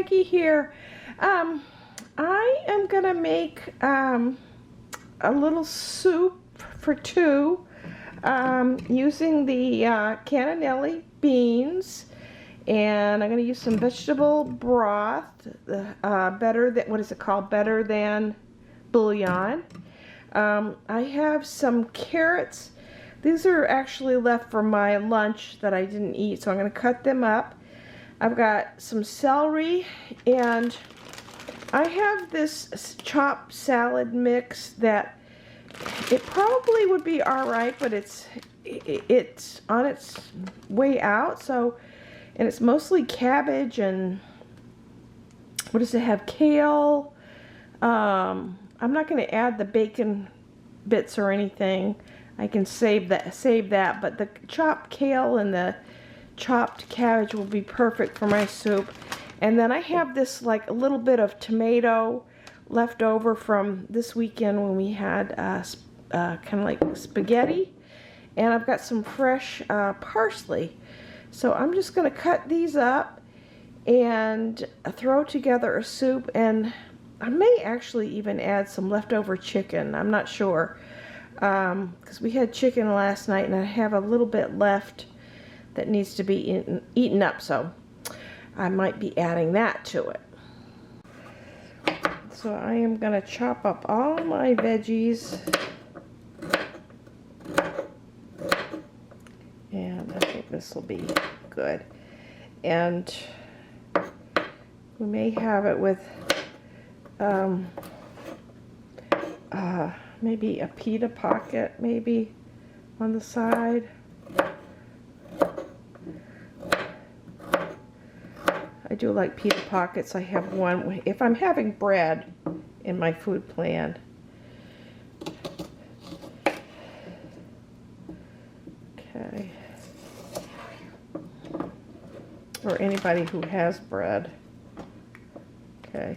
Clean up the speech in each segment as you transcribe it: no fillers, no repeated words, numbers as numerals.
Maggie here. I am gonna make a little soup for two using the cannellini beans, and I'm gonna use some vegetable broth. Better than, what is it called? Better than bouillon. I have some carrots. These are actually left from my lunch that I didn't eat, so I'm going to cut them up. I've got some celery, and I have this chopped salad mix that it probably would be alright, but it's on its way out. So, and it's mostly cabbage and what does it have? Kale. I'm not going to add the bacon bits or anything. I can save that, but the chopped kale and the chopped cabbage will be perfect for my soup. And then I have this like a little bit of tomato left over from this weekend when we had kind of like spaghetti, and I've got some fresh parsley. So I'm just going to cut these up and throw together a soup, and I may actually even add some leftover chicken. I'm not sure. Because we had chicken last night and I have a little bit left that needs to be eaten up, so I might be adding that to it. So I am going to chop up all my veggies, and I think this will be good. And we may have it with maybe a pita pocket, maybe on the side. I do like pita pockets. I have one if I'm having bread in my food plan. Okay. Or anybody who has bread. Okay.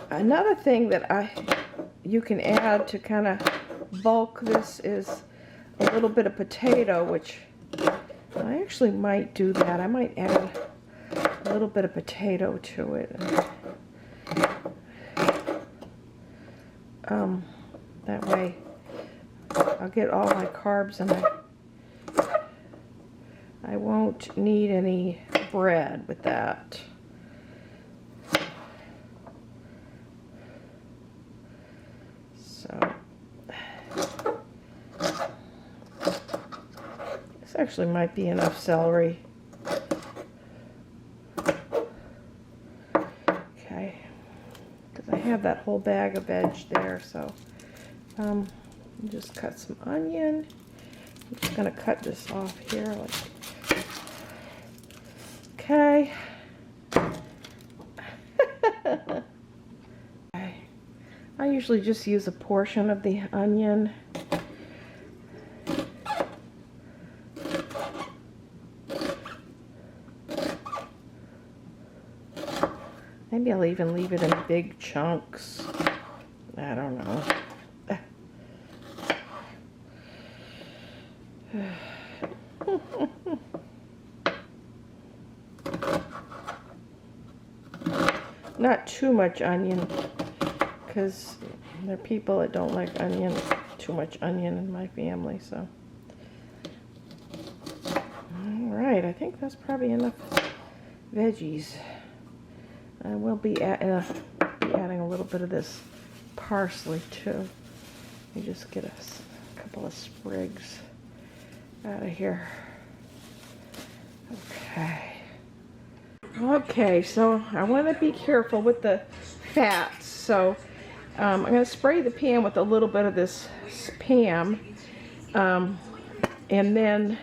Another thing that you can add to kind of bulk this is a little bit of potato, which I actually might do that. I might add a little bit of potato to it. That way I'll get all my carbs, and I won't need any bread with that. So this actually might be enough celery. Okay, because I have that whole bag of veg there. So just cut some onion. I'm just going to cut this off here. Okay. I usually just use a portion of the onion. Maybe I'll even leave it in big chunks. I don't know. Not too much onion, because there are people that don't like onion, too much onion in my family. So, alright, I think that's probably enough veggies. I will be adding a little bit of this parsley too. Let me just get a couple of sprigs out of here. Okay, so I want to be careful with the fats. So I'm going to spray the pan with a little bit of this Spam, and then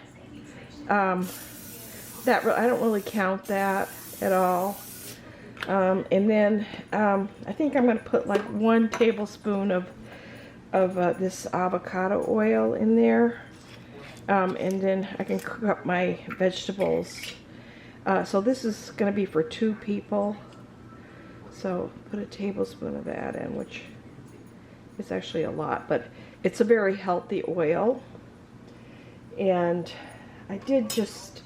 that I don't really count that at all. And then I think I'm going to put like 1 tablespoon of this avocado oil in there, and then I can cook up my vegetables. So this is going to be for 2 people. So put a tablespoon of that in, which is actually a lot, but it's a very healthy oil. And I did just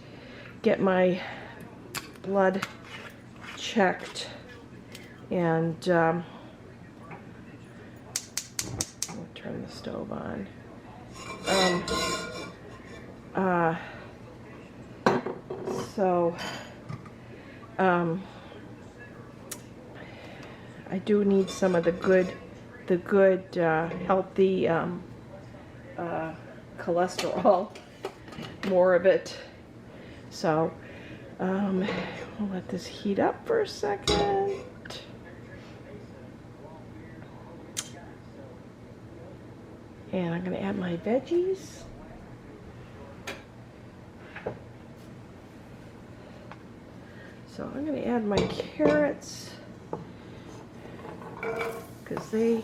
get my blood checked, and I'll turn the stove on. I do need some of the good healthy cholesterol, more of it. So we'll let this heat up for a second. And I'm going to add my veggies. So I'm going to add my carrots, because they're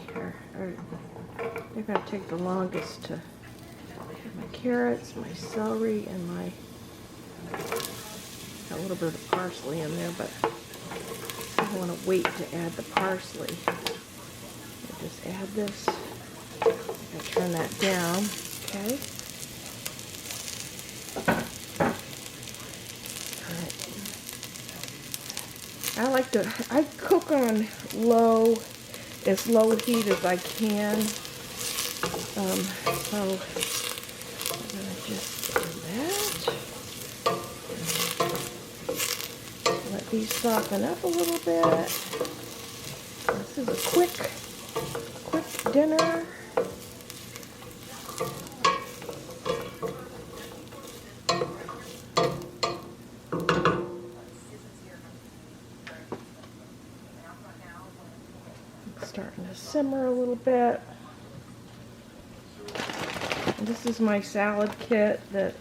going to take the longest to add my carrots, my celery, and my, got a little bit of parsley in there, but I don't want to wait to add the parsley. I'll just add this. I turn that down, okay? I cook on as low heat as I can. So I'm gonna just do that. Let these soften up a little bit. This is a quick dinner. Starting to simmer a little bit. And this is my salad kit that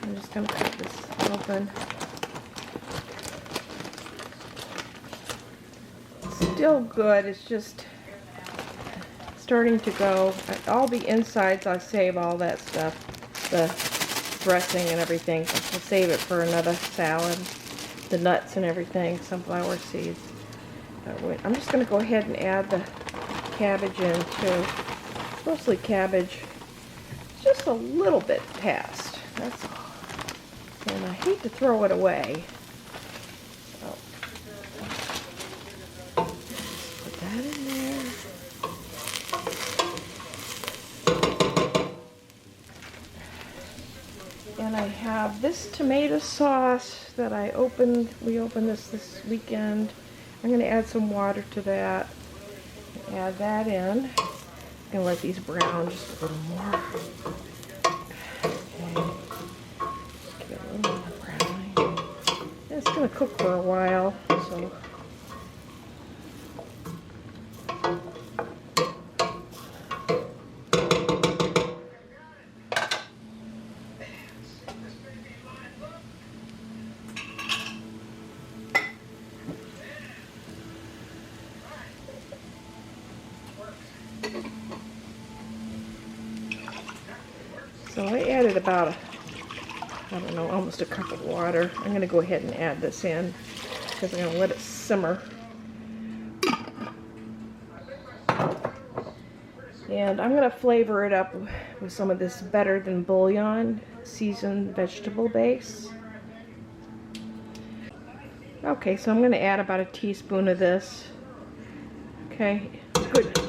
I'm just going to cut this open. Still good, it's just starting to go. All the insides, I save all that stuff, the dressing and everything. I'll save it for another salad, the nuts and everything, sunflower seeds. I'm just going to go ahead and add the cabbage in too. Mostly cabbage. Just a little bit past. That's all. And I hate to throw it away. So put that in there. And I have this tomato sauce that we opened this weekend. I'm going to add some water to that. Add that in. I'm going to let these brown just a little more. Okay. Just give it a little more browning. And it's going to cook for a while, so. So I added about, I don't know, almost a cup of water. I'm going to go ahead and add this in because I'm going to let it simmer. And I'm going to flavor it up with some of this Better Than Bouillon seasoned vegetable base. Okay, so I'm going to add about a teaspoon of this. Okay, good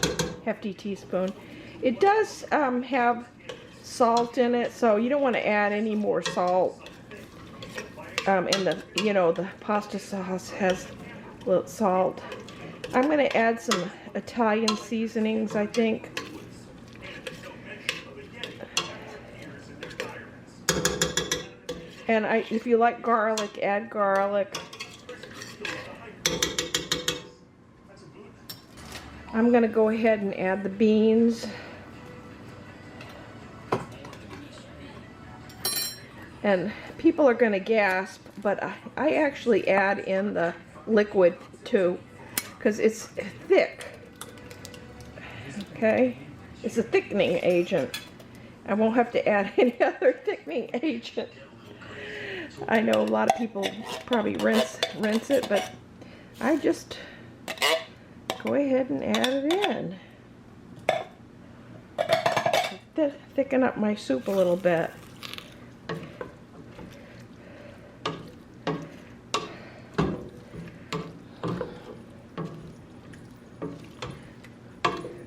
hefty teaspoon. It does have salt in it, so you don't want to add any more salt. And the pasta sauce has a little salt. I'm going to add some Italian seasonings, I think. And if you like garlic, add garlic. I'm going to go ahead and add the beans. And people are going to gasp, but I actually add in the liquid too, because it's thick. Okay? It's a thickening agent. I won't have to add any other thickening agent. I know a lot of people probably rinse it, but I just go ahead and add it in. thicken up my soup a little bit.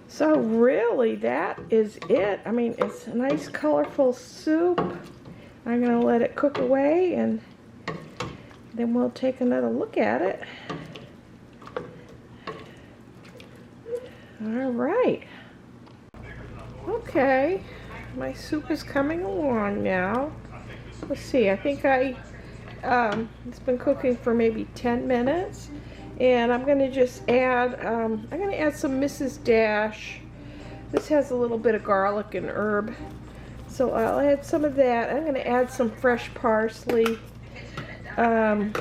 So really, that is it. I mean, it's a nice colorful soup. I'm gonna let it cook away and then we'll take another look at it. All right. Okay, my soup is coming along now. Let's see, I think it's been cooking for maybe 10 minutes. And I'm gonna just add, I'm gonna add some Mrs. Dash. This has a little bit of garlic and herb. So I'll add some of that. I'm gonna add some fresh parsley. And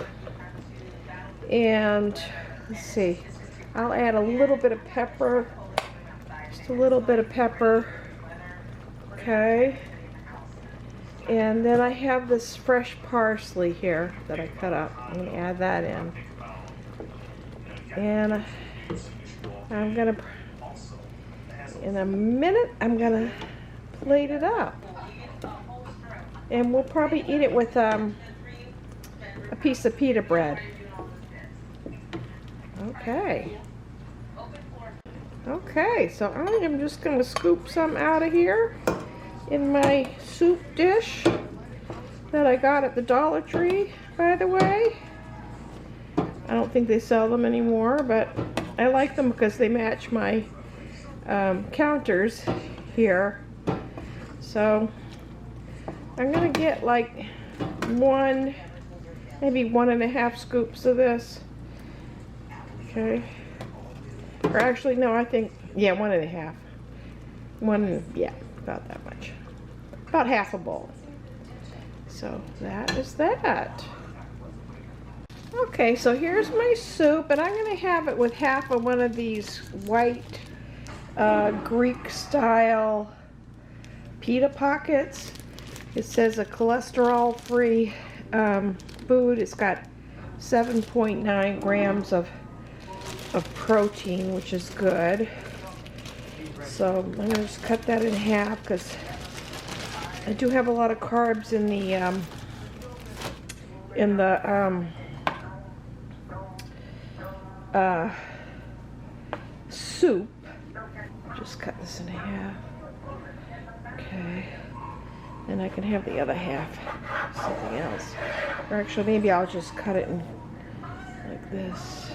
let's see, I'll add a little bit of pepper. Just a little bit of pepper. Okay. And then I have this fresh parsley here that I cut up. I'm gonna add that in. And I'm gonna, in a minute, I'm gonna plate it up. And we'll probably eat it with a piece of pita bread. Okay. Okay, so I am just gonna scoop some out of here in my soup dish that I got at the Dollar Tree, by the way. I don't think they sell them anymore, but I like them because they match my counters here. So I'm gonna get like maybe 1.5 scoops of this. Okay. Or actually, no, I think, yeah, 1.5. Yeah, about that much. About half a bowl. So that is that. Okay, so here's my soup, and I'm going to have it with half of one of these white Greek style pita pockets. It says a cholesterol-free food. It's got 7.9 grams of protein, which is good. So I'm going to just cut that in half because I do have a lot of carbs in the soup. Just cut this in half. Okay. And I can have the other half something else. Or actually, maybe I'll just cut it in like this.